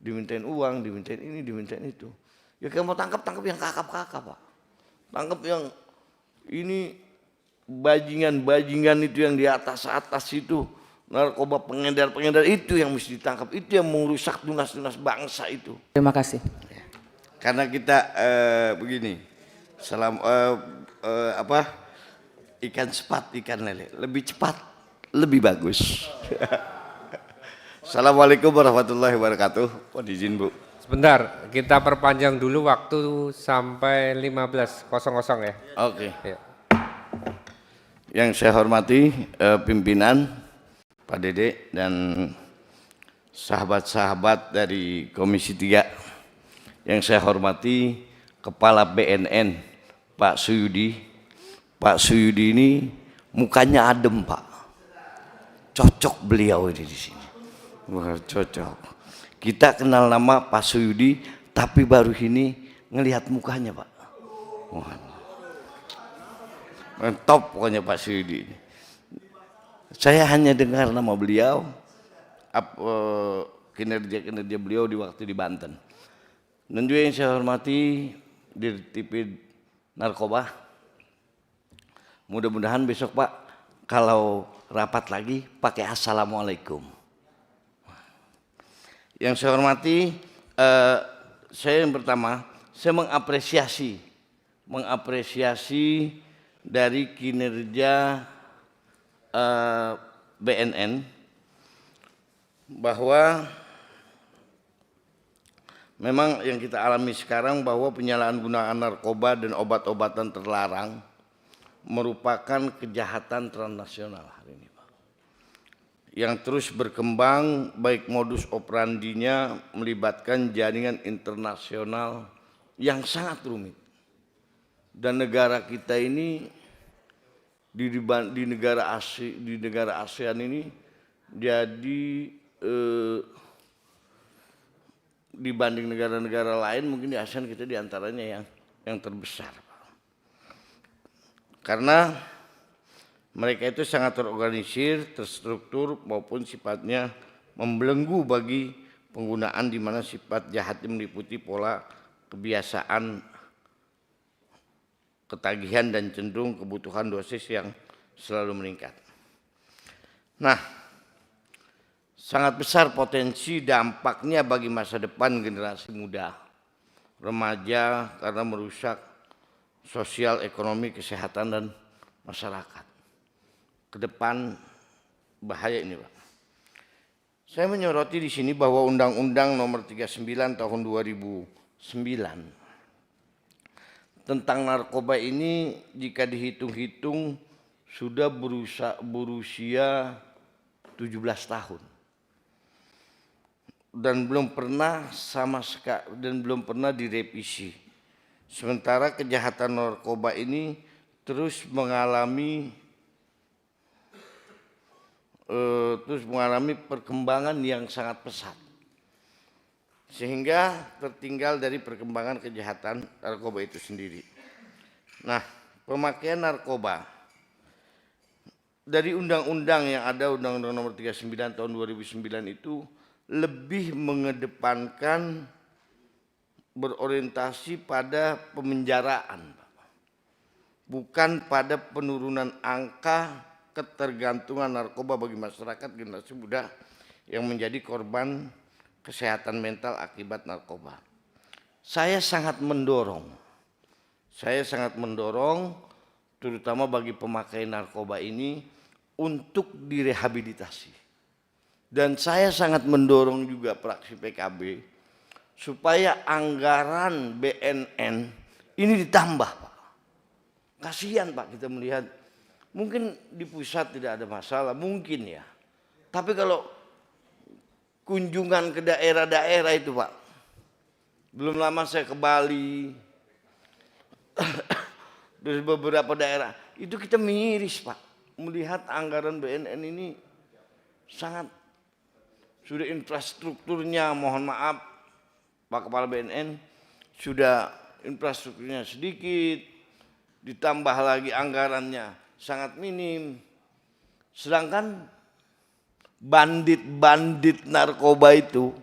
dimintain uang, dimintain ini, dimintain itu. Ya kamu tangkap yang kakap-kakap Pak. Tangkap yang ini bajingan-bajingan itu yang di atas-atas itu. Narkoba pengedar-pengedar itu yang mesti ditangkap. Itu yang merusak tunas-tunas bangsa itu. Terima kasih. Karena kita begini, ikan sepat, ikan lele. Lebih cepat, lebih bagus. Assalamualaikum warahmatullahi wabarakatuh. Mohon izin Bu. Sebentar, kita perpanjang dulu waktu sampai 15.00 ya. Oke. Ya. Yang saya hormati pimpinan Pak Dede dan sahabat-sahabat dari Komisi 3. Yang saya hormati Kepala BNN Pak Suyudi. Pak Suyudi ini mukanya adem Pak. Cocok beliau ini di sini. Wah, cocok. Kita kenal nama Pak Suyudi, tapi baru ini ngelihat mukanya Pak. Wah, top pokoknya Pak Suyudi. Saya hanya dengar nama beliau, kinerja beliau di waktu di Banten. Dan juga yang saya hormati Dirtipid Narkoba. Mudah-mudahan besok Pak, kalau rapat lagi pakai assalamualaikum. Yang saya hormati, saya yang pertama, saya mengapresiasi dari kinerja BNN bahwa memang yang kita alami sekarang bahwa penyalahgunaan narkoba dan obat-obatan terlarang merupakan kejahatan transnasional hari ini Pak. Yang terus berkembang, baik modus operandinya melibatkan jaringan internasional yang sangat rumit. Dan negara kita ini di negara ASEAN ini jadi dibanding negara-negara lain mungkin di ASEAN kita diantaranya yang terbesar. Karena mereka itu sangat terorganisir, terstruktur maupun sifatnya membelenggu bagi penggunaan di mana sifat jahatnya meliputi pola kebiasaan ketagihan dan cenderung kebutuhan dosis yang selalu meningkat. Nah, sangat besar potensi dampaknya bagi masa depan generasi muda, remaja karena merusak sosial, ekonomi, kesehatan dan masyarakat. Ke depan bahaya ini Pak. Saya menyoroti di sini bahwa Undang-Undang Nomor 39 Tahun 2009 tentang narkoba ini jika dihitung-hitung sudah berusia 17 tahun dan belum pernah direvisi. Sementara kejahatan narkoba ini terus mengalami perkembangan yang sangat pesat, sehingga tertinggal dari perkembangan kejahatan narkoba itu sendiri. Nah, pemakaian narkoba dari undang-undang yang ada, Undang-Undang Nomor 39 Tahun 2009 itu lebih mengedepankan berorientasi pada pemenjaraan, bukan pada penurunan angka ketergantungan narkoba bagi masyarakat generasi muda yang menjadi korban kesehatan mental akibat narkoba. Saya sangat mendorong terutama bagi pemakai narkoba ini untuk direhabilitasi. Dan saya sangat mendorong juga fraksi PKB supaya anggaran BNN ini ditambah Pak. Kasihan Pak kita melihat, mungkin di pusat tidak ada masalah, mungkin ya. Tapi kalau kunjungan ke daerah-daerah itu Pak, belum lama saya ke Bali, dari beberapa daerah, itu kita miris Pak. Melihat anggaran BNN ini sangat, sudah infrastrukturnya, mohon maaf Pak Kepala BNN, sudah infrastrukturnya sedikit, ditambah lagi anggarannya sangat minim. Sedangkan bandit-bandit narkoba itu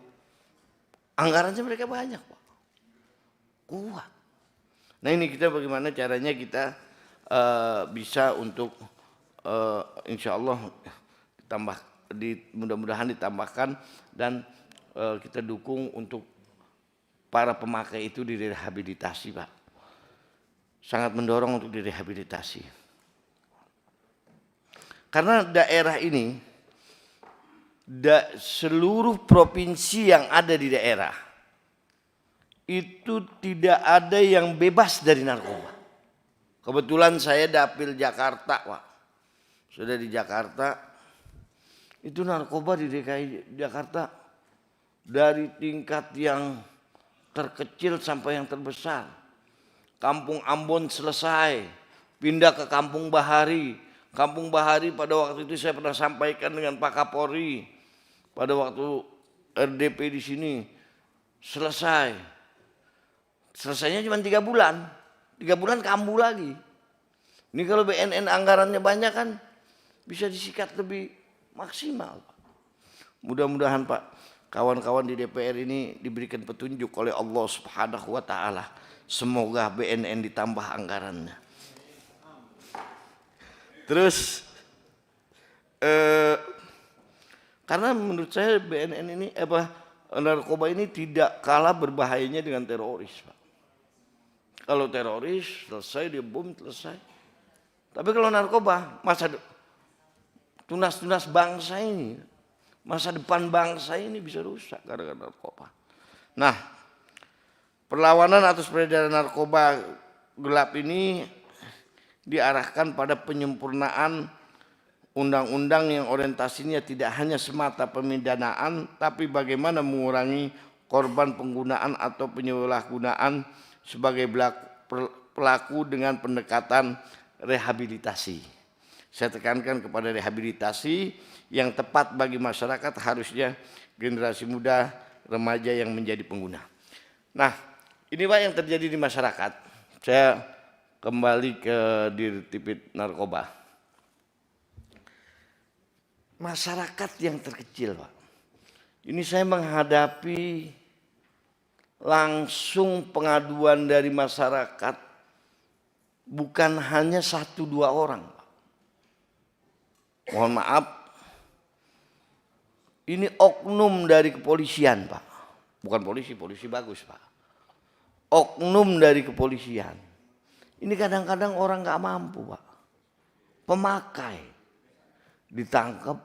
Anggarannya mereka banyak, Pak. Kuat. Nah ini kita bagaimana caranya kita bisa untuk insya Allah mudah-mudahan ditambahkan dan kita dukung untuk para pemakai itu direhabilitasi, Pak. Sangat mendorong untuk direhabilitasi. Karena daerah ini seluruh provinsi yang ada di daerah itu tidak ada yang bebas dari narkoba. Kebetulan saya dapil Jakarta, Pak. Sudah di Jakarta, itu narkoba di DKI Jakarta dari tingkat yang terkecil sampai yang terbesar. Kampung Ambon selesai, pindah ke Kampung Bahari. Kampung Bahari pada waktu itu saya pernah sampaikan dengan Pak Kapolri pada waktu RDP di sini selesai. Selesainya cuma 3 bulan. 3 bulan kambuh lagi. Ini kalau BNN anggarannya banyak kan bisa disikat lebih maksimal. Mudah-mudahan Pak, kawan-kawan di DPR ini diberikan petunjuk oleh Allah Subhanahu wa taala. Semoga BNN ditambah anggarannya. Terus karena menurut saya BNN ini narkoba ini tidak kalah berbahayanya dengan teroris, Pak. Kalau teroris selesai, dia bom selesai. Tapi kalau narkoba, tunas-tunas bangsa ini, masa depan bangsa ini bisa rusak gara-gara narkoba. Nah, perlawanan atas peredaran narkoba gelap ini diarahkan pada penyempurnaan undang-undang yang orientasinya tidak hanya semata pemidanaan, tapi bagaimana mengurangi korban penggunaan atau penyalahgunaan sebagai pelaku dengan pendekatan rehabilitasi. Saya tekankan kepada rehabilitasi yang tepat bagi masyarakat, harusnya generasi muda, remaja yang menjadi pengguna. Nah, ini Pak yang terjadi di masyarakat. Saya kembali ke Dirtipid Narkoba. Masyarakat yang terkecil, Pak. Ini saya menghadapi langsung pengaduan dari masyarakat, bukan hanya 1-2 orang, Pak. Mohon maaf, ini oknum dari kepolisian, Pak. Bukan polisi bagus, Pak. Oknum dari kepolisian. Ini kadang-kadang orang nggak mampu, Pak. Pemakai ditangkap,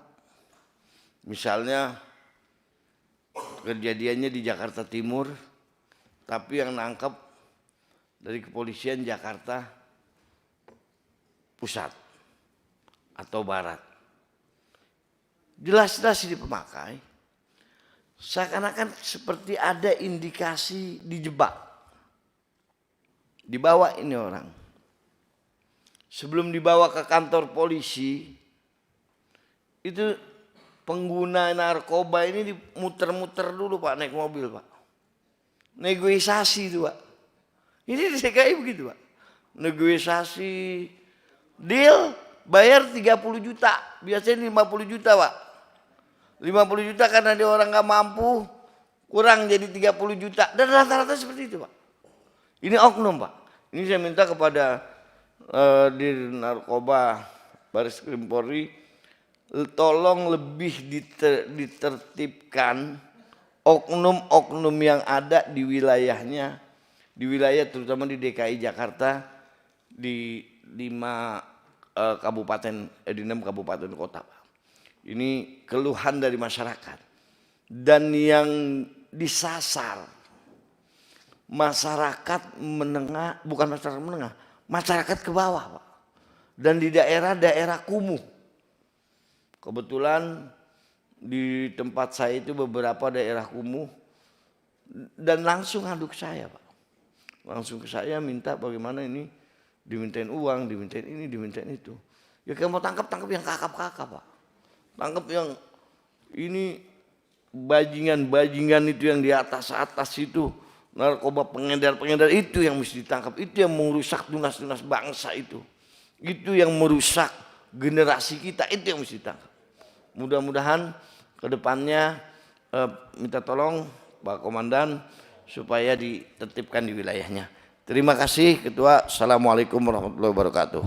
misalnya kejadiannya di Jakarta Timur, tapi yang nangkap dari kepolisian Jakarta Pusat atau Barat. Jelas-jelas ini pemakai, seakan-akan seperti ada indikasi dijebak. Dibawa ini orang. Sebelum dibawa ke kantor polisi, itu pengguna narkoba ini dimuter-muter dulu, Pak, naik mobil, Pak. Negosiasi itu, Pak. Ini di DKI begitu, Pak. Negosiasi, deal, bayar 30 juta. Biasanya 50 juta, Pak. 50 juta karena dia orang nggak mampu, kurang jadi 30 juta. Dan rata-rata seperti itu, Pak. Ini oknum, Pak. Ini saya minta kepada di narkoba Baris Krim Polri, tolong lebih ditertibkan oknum-oknum yang ada di wilayahnya, di wilayah terutama di DKI Jakarta, di 6 kabupaten kota, Pak. Ini keluhan dari masyarakat, dan yang disasar masyarakat menengah, bukan masyarakat menengah, masyarakat ke bawah, Pak. Dan di daerah-daerah kumuh. Kebetulan di tempat saya itu beberapa daerah kumuh, dan langsung aduk saya, Pak. Langsung ke saya minta bagaimana ini, dimintain uang, dimintain ini, dimintain itu. Ya kamu tangkap yang kakap-kakap, Pak. Tangkap yang ini bajingan-bajingan itu yang di atas-atas itu. Narkoba pengedar-pengedar itu yang mesti ditangkap. Itu yang merusak tunas-tunas bangsa itu. Itu yang merusak generasi kita, itu yang mesti ditangkap. Mudah-mudahan ke depannya minta tolong Pak Komandan supaya ditertibkan di wilayahnya. Terima kasih Ketua. Assalamualaikum warahmatullahi wabarakatuh.